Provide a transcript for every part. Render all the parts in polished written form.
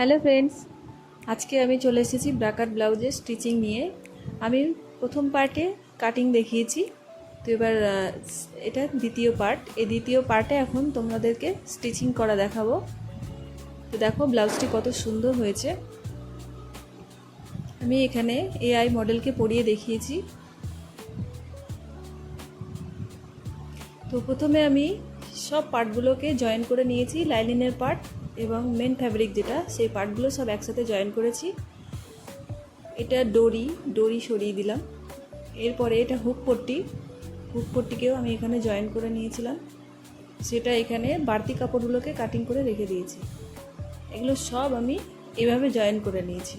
Hello friends, আজকে আমি চলে এসেছি ব্রাকাট ব্লাউজের স্টিচিং নিয়ে। আমি প্রথম পার্টে কাটিং দেখিয়েছি, তো এবার এটা দ্বিতীয় পার্ট। এই দ্বিতীয় পার্টে এখন তোমাদেরকে স্টিচিং করা দেখাবো। তো দেখো ব্লাউজটি কত সুন্দর হয়েছে। আমি এখানে এআই মডেলকে পরিয়ে দেখিয়েছি। তো প্রথমে আমি সব পার্টগুলোকে জয়েন করে নিয়েছি, লাইনিংয়ের পার্ট এবং মেন ফ্যাব্রিক যেটা, সেই পার্টগুলো সব একসাথে জয়েন করেছি। এটা ডরি সরিয়ে দিলাম। এরপরে এটা হুক পট্টিকেও আমি এখানে জয়েন করে নিয়েছিলাম, সেটা এখানে বাড়তি কাপড়গুলোকে কাটিং করে রেখে দিয়েছি। এগুলো সব আমি এভাবে জয়েন করে নিয়েছি।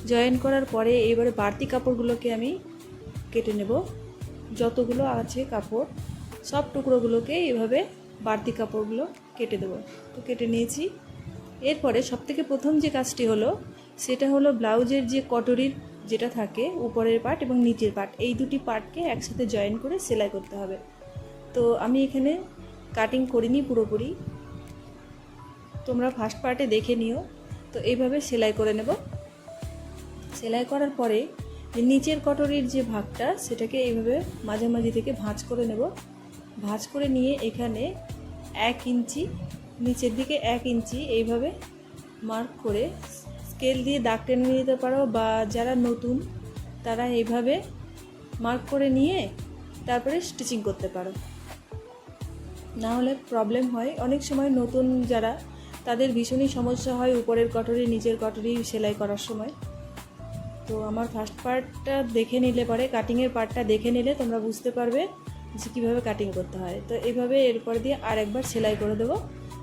জয়েন করার পরে এবারে বাড়তি কাপড়গুলোকে আমি কেটে নেব। যতগুলো আছে কাপড় সব টুকরোগুলোকে এভাবে বাড়তি কাপড়গুলো কেটে দেবো। তো কেটে নিয়েছি। এরপরে সবথেকে প্রথম যে কাজটি হলো সেটা হলো ব্লাউজের যে কটরির যেটা থাকে উপরের পার্ট এবং নিচের পার্ট, এই দুটি পার্টকে একসাথে জয়েন করে সেলাই করতে হবে। তো আমি এখানে কাটিং করিনি পুরোপুরি, তোমরা ফার্স্ট পার্টে দেখে নিও। তো এইভাবে সেলাই করে নেব। সেলাই করার পরে নিচের কটরির যে ভাগটা সেটাকে এইভাবে মাঝামাঝি থেকে ভাঁজ করে নেব। ভাঁজ করে নিয়ে এখানে 1 ইঞ্চি, নিচের দিকে 1 ইঞ্চি এইভাবে মার্ক করে স্কেল দিয়ে দাগ টেনে নিতে পারো, বা যারা নতুন তারা এইভাবে মার্ক করে নিয়ে তারপরে স্টিচিং করতে পারো। না হলে প্রবলেম হয়, অনেক সময় নতুন যারা তাদের ভীষণই সমস্যা হয় উপরের কটরি নিচের কটরি সেলাই করার সময়। তো আমার ফার্স্ট পার্টটা দেখে নিলে পরে, কাটিংয়ের পার্টটা দেখে নিলে তোমরা বুঝতে পারবে যে কীভাবে কাটিং করতে হয়। তো এইভাবে এরপর দিয়ে আর একবার সেলাই করে দেবো,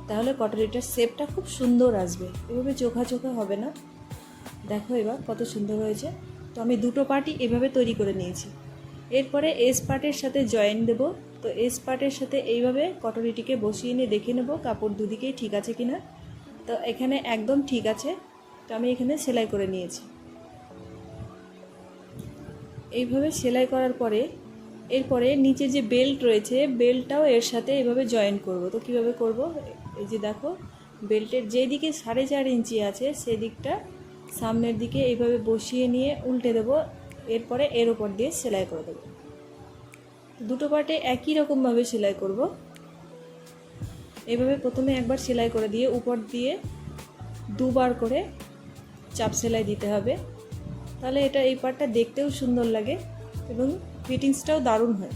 তাহলে কটরিটার শেপটা খুব সুন্দর আসবে, এভাবে চোখা চোখা হবে না। দেখো এবার কত সুন্দর হয়েছে। তো আমি দুটো পার্টই এভাবে তৈরি করে নিয়েছি। এরপরে এস পার্টের সাথে জয়েন দেব। তো এস পার্টের সাথে এইভাবে কটরিটিকে বসিয়ে নিয়ে দেখে নেব কাপড় দুদিকেই ঠিক আছে কিনা। তো এখানে একদম ঠিক আছে। তো আমি এখানে সেলাই করে নিয়েছি। এইভাবে সেলাই করার পরে এরপরে নিচে যে বেল্ট রয়েছে বেল্টটাও এর সাথে এভাবে জয়েন করব। তো কীভাবে করব, এই যে দেখো বেল্টের যেদিকে 4.5 ইঞ্চি আছে সেদিকটা সামনের দিকে এইভাবে বসিয়ে নিয়ে উল্টে দেবো। এরপরে এর ওপর দিয়ে সেলাই করে দেবো। দুটো পার্টে একই রকমভাবে সেলাই করব। এইভাবে প্রথমে একবার সেলাই করে দিয়ে উপর দিয়ে দুবার করে চাপ সেলাই দিতে হবে, তাহলে এটা এই পার্টটা দেখতেও সুন্দর লাগে এবং ফিটিংসটাও দারুণ হয়।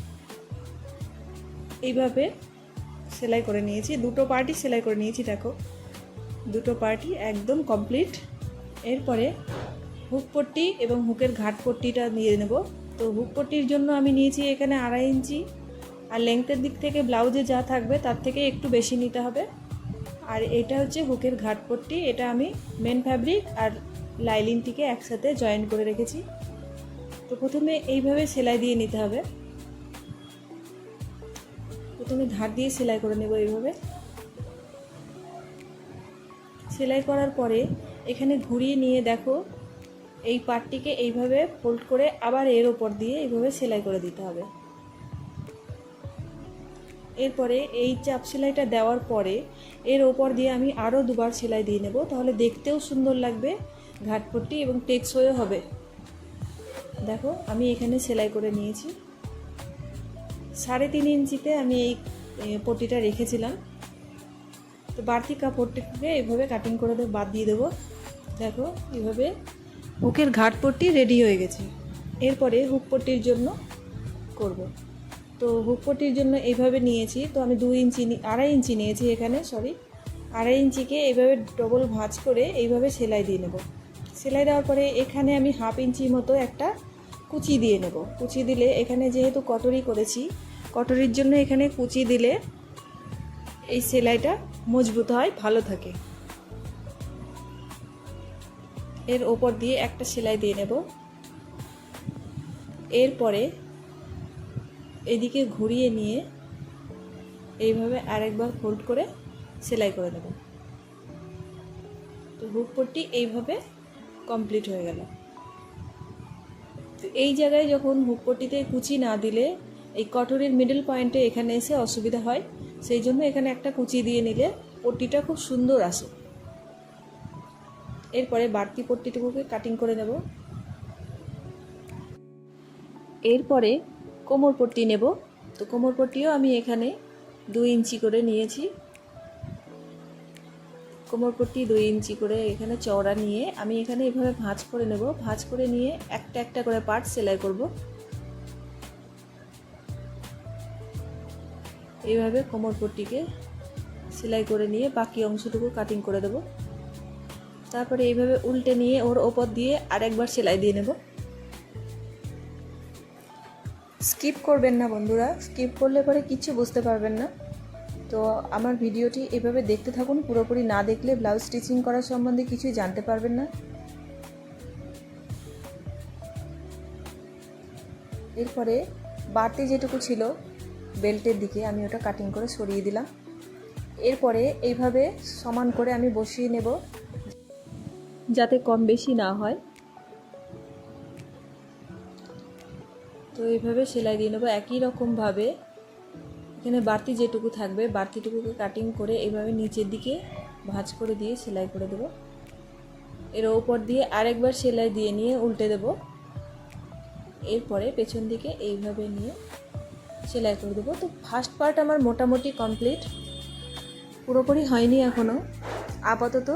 এইভাবে সেলাই করে নিয়েছি, দুটো পার্টই সেলাই করে নিয়েছি। দেখো দুটো পার্টই একদম কমপ্লিট। এরপরে হুক পট্টি এবং হুকের ঘাট পট্টিটা নিয়ে নেব। তো হুক পট্টির জন্য আমি নিয়েছি এখানে 2.5 ইঞ্চি, আর লেংথের দিক থেকে ব্লাউজে যা থাকবে তার থেকে একটু বেশি নিতে হবে। আর এটা হচ্ছে হুকের ঘাট পট্টি, এটা আমি মেন ফ্যাব্রিক আর লাইনিংটিকে একসাথে জয়েন করে রেখেছি। তো প্রথমে এইভাবে সেলাই দিয়ে নিতে হবে। প্রথমে ধার দিয়ে সেলাই করে নেব। এইভাবে সেলাই করার পরে এখানে ঘুরিয়ে নিয়ে দেখো এই পার্টটিকে এইভাবে ফোল্ড করে আবার এর ওপর দিয়ে এইভাবে সেলাই করে দিতে হবে। এরপরে এই চাপ সেলাইটা দেওয়ার পরে এর ওপর দিয়ে আমি আরও দুবার সেলাই দিয়ে নেব, তাহলে দেখতেও সুন্দর লাগবে ঘাটপট্টি এবং টেকসইও হবে। দেখো আমি এখানে সেলাই করে নিয়েছি। 3.5 ইঞ্চিতে আমি এই পট্টিটা রেখেছিলাম। তো বাড়তি কাপড়টিকে এইভাবে কাটিং করে বাদ দিয়ে দেবো। দেখো এইভাবে হুকের ঘাট পট্টি রেডি হয়ে গেছে। এরপরে হুক পট্টির জন্য করব। তো হুক পট্টির জন্য এইভাবে নিয়েছি, তো আমি 2.5 ইঞ্চি নিয়েছি এখানে, 2.5 ইঞ্চিকে এইভাবে ডবল ভাঁজ করে এইভাবে সেলাই দিয়ে নেব। সেলাই দেওয়ার পরে এখানে আমি 1/2 ইঞ্চি মতো একটা কুচি দিয়ে নেব। কুচি দিলে এখানে যেহেতু কটরি করেছি, কটরির জন্য এখানে কুচি দিলে এই সেলাইটা মজবুত হয়, ভালো থাকে। এর ওপর দিয়ে একটা সেলাই দিয়ে নেব। এরপরে এদিকে ঘুরিয়ে নিয়ে এইভাবে আরেকবার ফোল্ড করে সেলাই করে দেব। তো হুক পট্টি এইভাবে কমপ্লিট হয়ে গেল। তো এই জায়গায় যখন হুক পট্টিতে কুচি না দিলে এই কটরির মিডল পয়েন্টে এখানে এসে অসুবিধা হয়, সেই জন্য এখানে একটা কুচি দিয়ে নিলে পট্টিটা খুব সুন্দর আসে। এরপরে বাড়তি পট্টিটুকুকে কাটিং করে নেব। এরপরে কোমর পট্টি নেব। তো কোমর পট্টিও আমি এখানে 2 ইঞ্চি করে নিয়েছি। কোমর পট্টি 2 ইঞ্চি করে এখানে চওড়া নিয়ে আমি এখানে এভাবে ভাঁজ করে নেব। ভাঁজ করে নিয়ে একটা একটা করে পার্ট সেলাই করব। এইভাবে কোমর পট্টিকে সেলাই করে নিয়ে বাকি অংশটুকু কাটিং করে দেব। তারপরে এইভাবে উল্টে নিয়ে ওর ওপর দিয়ে আরেকবার সেলাই দিয়ে নেব। স্কিপ করবেন না বন্ধুরা, স্কিপ করলে পরে কিছু বুঝতে পারবেন না। তো আমার ভিডিওটি এভাবে দেখতে থাকুন, পুরোপুরি না দেখলে ব্লাউজ স্টিচিং করার সম্বন্ধে কিছুই জানতে পারবেন না। এরপরে বাড়তি যেটুকু ছিল বেল্টের দিকে আমি ওটা কাটিং করে সরিয়ে দিলাম। এরপরে এইভাবে সমান করে আমি বসিয়ে নেব যাতে কম বেশি না হয়। তো এইভাবে সেলাই দিয়ে নেব একই রকমভাবে। এখানে বাড়তি যেটুকু থাকবে বাড়তিটুকুকে কাটিং করে এইভাবে নিচের দিকে ভাঁজ করে দিয়ে সেলাই করে দেব। এর ওপর দিয়ে আরেকবার সেলাই দিয়ে নিয়ে উল্টে দেব। এরপরে পেছন দিকে এইভাবে নিয়ে সেলাই করে দেবো। তো ফার্স্ট পার্ট আমার মোটামুটি কমপ্লিট, পুরোপুরি হয়নি এখনও, আপাতত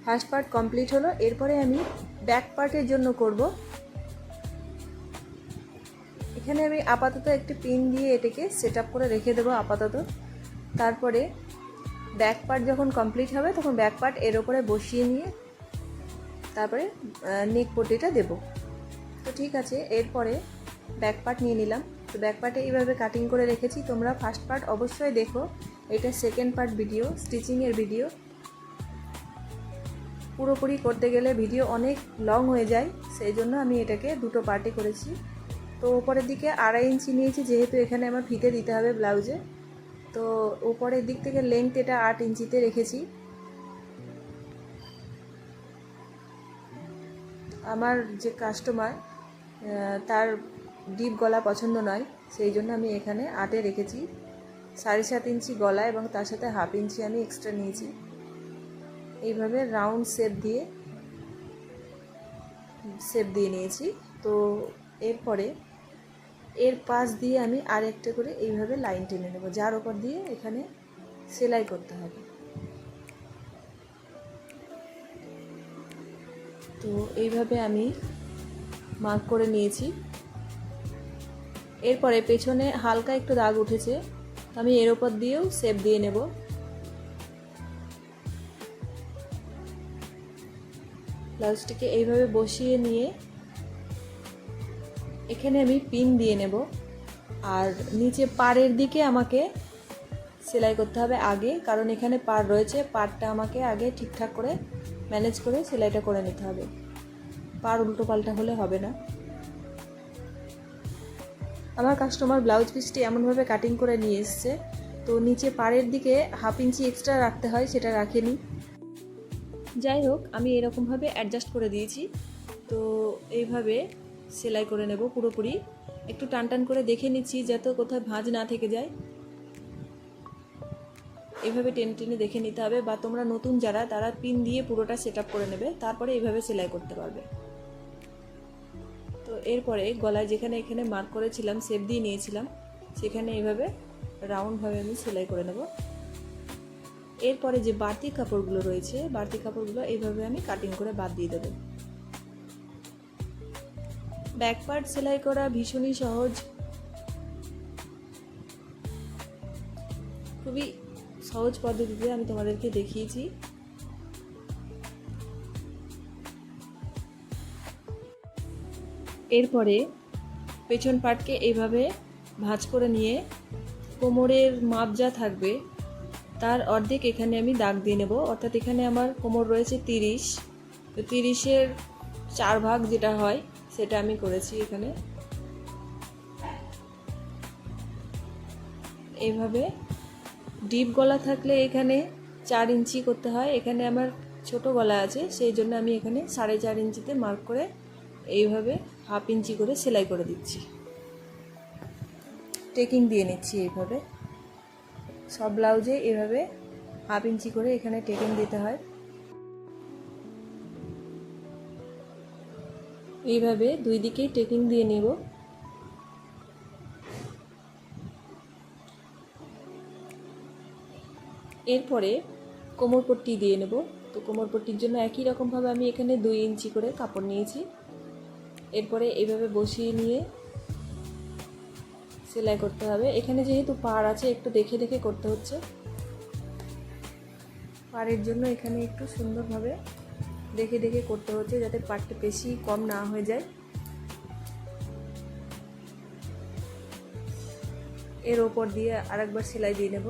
ফার্স্ট পার্ট কমপ্লিট হলো। এরপরে আমি ব্যাক পার্টের জন্য করব। এখানে আমি আপাতত একটি পিন দিয়ে এটাকে সেট আপ করে রেখে দেবো আপাতত। তারপরে ব্যাক পার্ট যখন কমপ্লিট হবে তখন ব্যাক পার্ট এর ওপরে বসিয়ে নিয়ে তারপরে নেক পট্টিটা দেব। তো ঠিক আছে, এরপরে ব্যাক পার্ট নিয়ে নিলাম। তো ব্যাক পার্টে এইভাবে কাটিং করে রেখেছি। তোমরা ফার্স্ট পার্ট অবশ্যই দেখো, এটা সেকেন্ড পার্ট ভিডিও, স্টিচিংয়ের ভিডিও। পুরোপুরি করতে গেলে ভিডিও অনেক লং হয়ে যায়, সেই জন্য আমি এটাকে দুটো পার্টে করেছি। তো উপরের দিকে 2.5 ইঞ্চি নিয়েছি, যেহেতু এখানে আমার ফিতে দিতে হবে ব্লাউজে। তো উপরের দিক থেকে লেংথ এটা 8 ইঞ্চিতে রেখেছি। আমার যে কাস্টমার তার ডিপ গলা পছন্দ নয়, সেই জন্য আমি এখানে 8-এ রেখেছি। 7.5 ইঞ্চি গলা এবং তার সাথে 1/2 ইঞ্চি আমি এক্সট্রা নিয়েছি। এইভাবে রাউন্ড শেপ দিয়ে নিয়েছি। তো এরপরে এর পাশ দিয়ে আমি আরেকটা করে এইভাবে লাইন টেনে নেব, যার ওপর দিয়ে এখানে সেলাই করতে হবে। তো এইভাবে আমি মার্ক করে নিয়েছি। এরপরে পেছনে হালকা একটু দাগ উঠেছে, আমি এর ওপর দিয়েও শেপ দিয়ে নেব। ব্লাউজটিকে এইভাবে বসিয়ে নিয়ে এখানে আমি পিন দিয়ে নেব। আর নিচে পাড়ের দিকে আমাকে সেলাই করতে হবে আগে, কারণ এখানে পাড় রয়েছে, পাড়টা আমাকে আগে ঠিকঠাক করে ম্যানেজ করে সেলাইটা করে নিতে হবে। পাড় উল্টো পাল্টা হলে হবে না। আমার কাস্টমার ব্লাউজ পিসটি এমনভাবে কাটিং করে নিয়ে এসছে, তো নিচে পাড়ের দিকে 1/2 ইঞ্চি এক্সট্রা রাখতে হয়, সেটা রাখেনি। যাই হোক, আমি এরকমভাবে অ্যাডজাস্ট করে দিয়েছি। তো এইভাবে সেলাই করে নেব পুরোপুরি। একটু টান টান করে দেখে নিচ্ছি যাতে কোথাও ভাঁজ না থেকে যায়। এইভাবে টেনে টেনে দেখে নিতে হবে, বা তোমরা নতুন যারা তারা পিন দিয়ে পুরোটা সেট আপ করে নেবে, তারপরে এইভাবে সেলাই করতে পারবে। তো এরপরে গলায় যেখানে এখানে মার্ক করেছিলাম, শেপ দিয়ে নিয়েছিলাম, সেখানে এইভাবে রাউন্ডভাবে আমি সেলাই করে নেব। এরপরে যে বাড়তি কাপড়গুলো রয়েছে, বাড়তি কাপড়গুলো এইভাবে আমি কাটিং করে বাদ দিয়ে দেবো। ব্যাক পার্ট সেলাই করা ভীষণই সহজ, খুবই সহজ পদ্ধতিতে আমি তোমাদেরকে দেখিয়েছি। এরপরে পেছন পার্টকে এইভাবে ভাঁজ করে নিয়ে কোমরের মাপ যা থাকবে তার অর্ধেক এখানে আমি দাগ দিয়ে নেব। অর্থাৎ এখানে আমার কোমর রয়েছে 30, তো 30-এর 4 ভাগ যেটা হয় সেটা আমি করেছি এখানে। এইভাবে ডিপ গলা থাকলে এখানে 4 ইঞ্চি করতে হয়, এখানে আমার ছোট গলা আছে, সেই জন্য আমি এখানে 4.5 ইঞ্চিতে মার্ক করে এইভাবে 1/2 ইঞ্চি করে সেলাই করে দিচ্ছি। টেকিং দিয়ে নিচ্ছি এইভাবে, সব ব্লাউজে এভাবে 1/2 ইঞ্চি করে এখানে টেকিং দিতে হয়। এইভাবে দুই দিকেই টেকিং দিয়ে নেব। এরপরে কোমরপট্টি দিয়ে নেব। তো কোমরপট্টির জন্য একই রকমভাবে আমি এখানে 2 ইঞ্চি করে কাপড় নিয়েছি। এরপরে এইভাবে বসিয়ে নিয়ে সেলাই করতে হবে। এখানে যেহেতু পাড় আছে একটু দেখে দেখে করতে হচ্ছে। পাড়ের জন্য এখানে একটু সুন্দরভাবে দেখে দেখে করতে হচ্ছে যাতে পাড়টা বেশি কম না হয়ে যায়। এর ওপর দিয়ে আরেকবার সেলাই দিয়ে নেব।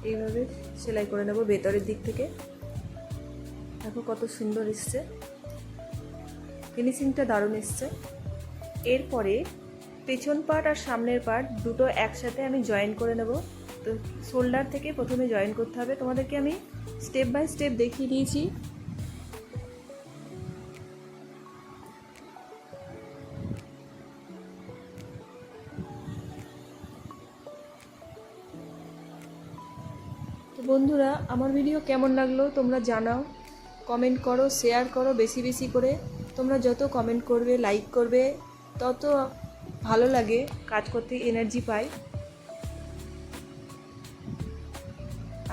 এইভাবে সেলাই করে নেব ভেতরের দিক থেকে। দেখো কত সুন্দর এসছে, ফিনিশিংটা দারুণ এসছে। এরপরে পেছন পার্ট আর সামনের পার্ট দুটো একসাথে আমি জয়েন করে নেব। তো শোল্ডার থেকে প্রথমে জয়েন করতে হবে। তোমাদেরকে আমি স্টেপ বাই স্টেপ দেখিয়ে দিয়েছি। তো বন্ধুরা, আমার ভিডিও কেমন লাগলো তোমরা জানাও, কমেন্ট করো, শেয়ার করো বেশি বেশি করে। তোমরা যত কমেন্ট করবে, লাইক করবে, তত ভালো লাগে, কাজ করতে এনার্জি পাই।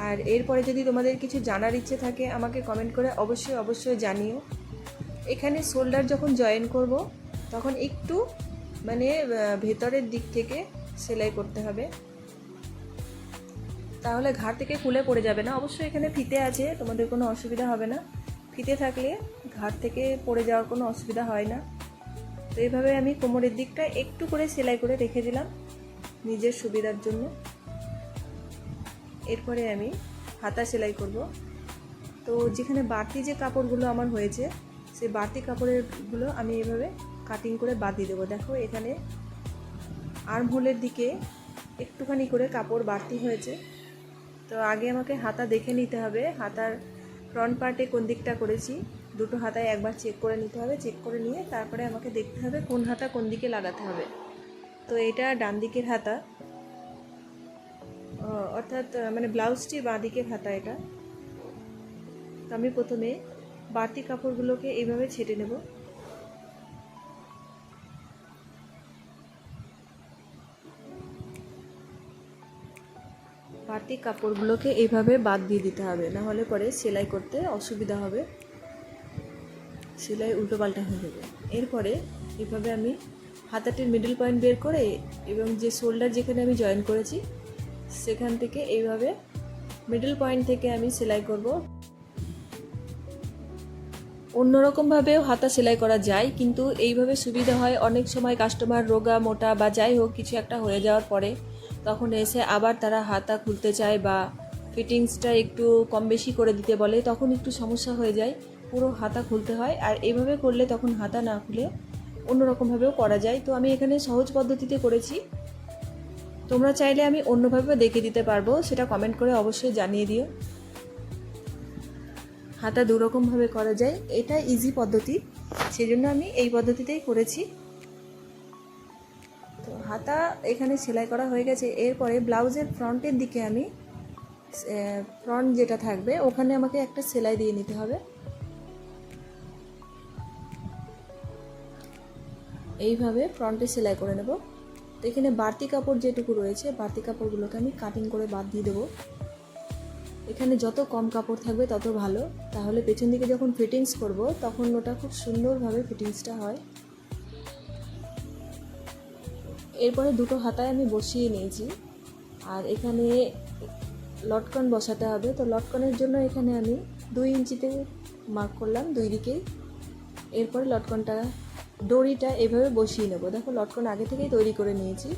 আর এরপরে যদি তোমাদের কিছু জানার ইচ্ছে থাকে আমাকে কমেন্ট করে অবশ্যই অবশ্যই জানিও। এখানে শোল্ডার যখন জয়েন করব তখন একটু মানে ভেতরের দিক থেকে সেলাই করতে হবে, তাহলে ঘাড় থেকে খুলে পড়ে যাবে না। অবশ্যই এখানে ফিতে আছে, তোমাদের কোনো অসুবিধা হবে না। ফিতে থাকলে ঘাড় থেকে পড়ে যাওয়ার কোনো অসুবিধা হয় না। তো এইভাবে আমি কোমরের দিকটা একটু করে সেলাই করে রেখে দিলাম নিজের সুবিধার জন্য। এরপরে আমি হাতা সেলাই করব। তো যেখানে বাড়তি যে কাপড়গুলো আমার হয়েছে সেই বাড়তি কাপড়েরগুলো আমি এভাবে কাটিং করে বাদ দিয়ে দেবো। দেখো এখানে আর্ম হোলের দিকে একটুখানি করে কাপড় বাড়তি হয়েছে। তো আগে আমাকে হাতা দেখে নিতে হবে, হাতার ফ্রন্ট পার্টে কোন দিকটা করেছি। দুটো হাতায় একবার চেক করে নিতে হবে। চেক করে নিয়ে তারপরে আমাকে দেখতে হবে কোন হাতা কোন দিকে লাগাতে হবে। তো এটা ডান দিকের হাতা, অর্থাৎ মানে ব্লাউজটির বাঁ দিকের হাতা এটা। তো আমি প্রথমে বাড়তি কাপড়গুলোকে এইভাবে ছেটে নেব। বাড়তি কাপড়গুলোকে এইভাবে বাদ দিয়ে দিতে হবে, না হলে পরে সেলাই করতে অসুবিধা হবে, সেলাই উল্টোপাল্টা হয়ে যাবে। এরপরে এইভাবে আমি হাতাটির মিডল পয়েন্ট বের করে এবং যে শোল্ডার যেখানে আমি জয়েন করেছি সেখান থেকে এইভাবে মিডল পয়েন্ট থেকে আমি সেলাই করব। অন্যরকমভাবেও হাতা সেলাই করা যায়, কিন্তু এইভাবে সুবিধা হয়। অনেক সময় কাস্টমার রোগা মোটা বা যাই হোক কিছু একটা হয়ে যাওয়ার পরে তখন এসে আবার তারা হাতা খুলতে চায় বা ফিটিংসটা একটু কম বেশি করে দিতে বলে, তখন একটু সমস্যা হয়ে যায়, পুরো হাতা খুলতে হয়। আর এইভাবে করলে তখন হাতা না খুলে অন্যরকমভাবেও করা যায়। তো আমি এখানে সহজ পদ্ধতিতে করেছি, তোমরা চাইলে আমি অন্যভাবেও দেখে দিতে পারবো, সেটা কমেন্ট করে অবশ্যই জানিয়ে দিও। হাতা দুরকমভাবে করা যায়, এটা ইজি পদ্ধতি, সেজন্য আমি এই পদ্ধতিতেই করেছি। তো হাতা এখানে সেলাই করা হয়ে গেছে। এরপরে ব্লাউজের ফ্রন্টের দিকে আমি ফ্রন্ট যেটা থাকবে ওখানে আমাকে একটা সেলাই দিয়ে নিতে হবে। এইভাবে ফ্রন্টে সেলাই করে নেব। তো এখানে বাড়তি কাপড় যেটুকু রয়েছে বাড়তি কাপড়গুলোকে আমি কাটিং করে বাদ দিয়ে দেবো। এখানে যত কম কাপড় থাকবে তত ভালো, তাহলে পেছন দিকে যখন ফিটিংস করব তখন ওটা খুব সুন্দরভাবে ফিটিংসটা হয়। এরপরে দুটো হাতায় আমি বসিয়ে নিয়েছি, আর এখানে লটকন বসাতে হবে। তো লটকনের জন্য এখানে আমি 2 ইঞ্চিতে মার্ক করলাম দুই দিকেই। এরপরে লটকনটা দড়িটা এভাবে বসিয়ে নেব। দেখো লটকন আগে থেকেই তৈরি করে নিয়েছি,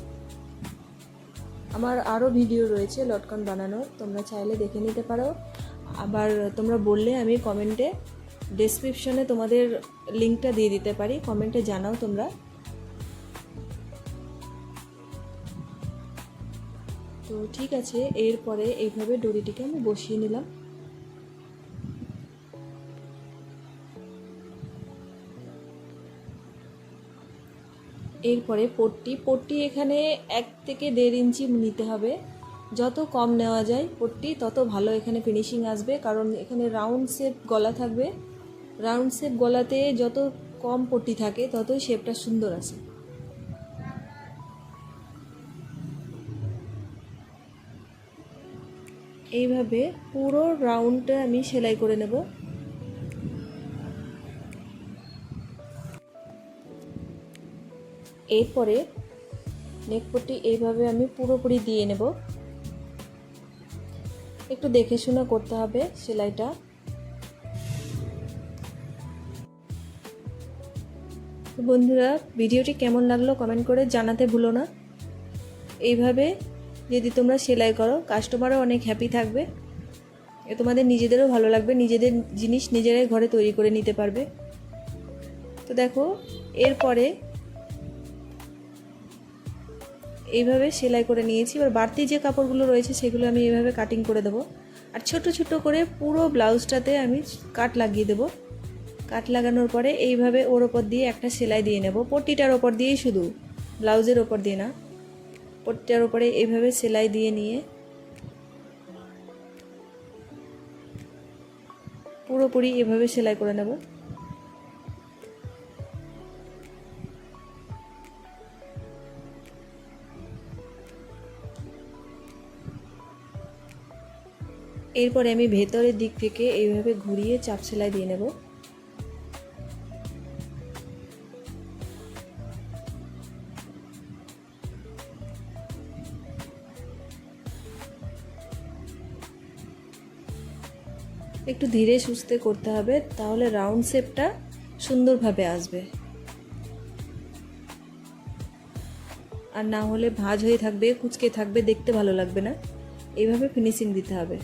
আমার আরও ভিডিও রয়েছে লটকন বানানোর, তোমরা চাইলে দেখে নিতে পারো। আবার তোমরা বললে আমি কমেন্টে ডেসক্রিপশনে তোমাদের লিঙ্কটা দিয়ে দিতে পারি, কমেন্টে জানাও তোমরা। তো ঠিক আছে, এরপরে এইভাবে দড়িটিকে আমি বসিয়ে নিলাম। এরপরে পট্টি এখানে 1 থেকে 1.5 ইঞ্চি নিতে হবে। যত কম নেওয়া যায় পট্টি তত ভালো এখানে ফিনিশিং আসবে, কারণ এখানে রাউন্ড শেপ গলা থাকবে। রাউন্ড শেপ গলাতে যত কম পট্টি থাকে ততই শেপটা সুন্দর আসে। এইভাবে পুরো রাউন্ডটা আমি সেলাই করে নেব। এরপরে নেক পট্টি এইভাবে আমি পুরোপুরি দিয়ে নেব। একটু দেখে শুনে করতে হবে সেলাইটা। বন্ধুরা, ভিডিওটি কেমন লাগলো কমেন্ট করে জানাতে ভুলো না। এইভাবে যদি তোমরা সেলাই করো কাস্টমারও অনেক হ্যাপি থাকবে, তোমাদের নিজেদেরও ভালো লাগবে, নিজেদের জিনিস নিজেরাই ঘরে তৈরি করে নিতে পারবে। তো দেখো, এরপরে এইভাবে সেলাই করে নিয়েছি। এবার বাড়তি যে কাপড়গুলো রয়েছে সেগুলো আমি এইভাবে কাটিং করে দেবো। আর ছোট ছোট করে পুরো ব্লাউজটাতে আমি কাট লাগিয়ে দেবো। কাট লাগানোর পরে এইভাবে ওর ওপর দিয়ে একটা সেলাই দিয়ে নেব, পট্টিটার ওপর দিয়েই, শুধু ব্লাউজের ওপর দিয়ে না, পট্টিটার ওপরে এইভাবে সেলাই দিয়ে নিয়ে পুরোপুরি এভাবে সেলাই করে নেব। এরপরে আমি ভেতরের দিক থেকে এইভাবে ঘুরিয়ে চাপ সেলাই দিয়ে নেব। একটু ধীরে সুস্থে করতে হবে, তাহলে রাউন্ড শেপটা সুন্দরভাবে আসবে। আর না হলে ভাঁজ হয়ে থাকবে, কুঁচকে থাকবে, দেখতে ভালো লাগবে না। এইভাবে ফিনিশিং দিতে হবে।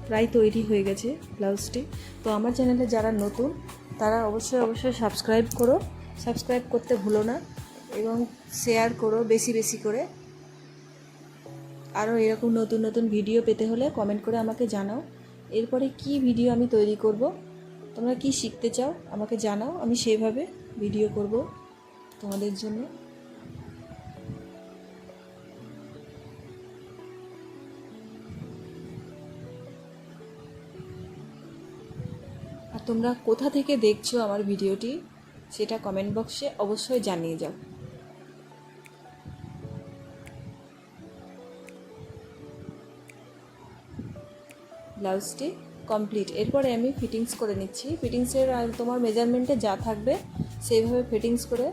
প্রায় তৈরি হয়ে গেছে ব্লাউজটি। তো আমার চ্যানেলে যারা নতুন তারা অবশ্যই সাবস্ক্রাইব করো, সাবস্ক্রাইব করতে ভুলো না, এবং শেয়ার করো বেশি বেশি করে। আরও এরকম নতুন নতুন ভিডিও পেতে হলে কমেন্ট করে আমাকে জানাও। এরপরে কি ভিডিও আমি তৈরি করব, তোমরা কি শিখতে চাও আমাকে জানাও, আমি সেইভাবে ভিডিও করব তোমাদের জন্য। আর তোমরা কোথা থেকে দেখছো আমার ভিডিওটি সেটা কমেন্ট বক্সে অবশ্যই জানিয়ে যাও। ব্লাউজটি কমপ্লিট। এরপরে আমি ফিটিংস করে নিচ্ছি। ফিটিংসের তোমার মেজারমেন্টে যা থাকবে সেইভাবে ফিটিংস করে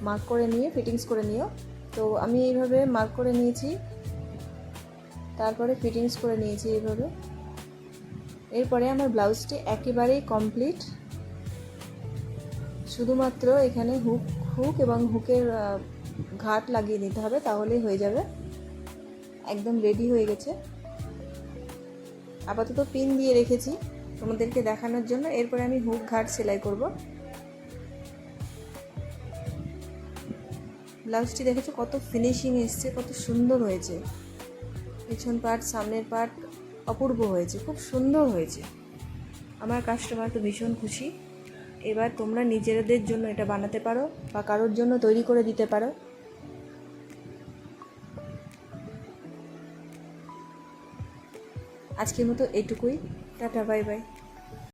মার্ক করে নিয়ে ফিটিংস করে নিও। তো আমি এইভাবে মার্ক করে নিয়েছি, তারপরে ফিটিংস করে নিয়েছি এইভাবে। এরপরে আমার ব্লাউজটি একেবারেই কমপ্লিট। শুধুমাত্র এখানে হুক এবং হুকের ঘাট লাগিয়ে নিতে হবে, তাহলেই হয়ে যাবে। একদম রেডি হয়ে গেছে। আপাতত পিন দিয়ে রেখেছি তোমাদেরকে দেখানোর জন্য। এরপরে আমি হুক ঘাট সেলাই করব। ব্লাউজটি দেখেছো কত ফিনিশিং এসছে, কত সুন্দর হয়েছে। পেছন পার্ট সামনের পার্ট অপূর্ব হয়েছে, খুব সুন্দর হয়েছে। আমার কাস্টমার তো ভীষণ খুশি। এবার তোমরা নিজেদের জন্য এটা বানাতে পারো বা কারোর জন্য তৈরি করে দিতে পারো। আজকের মতো এইটুকুই। Tata, bye bye.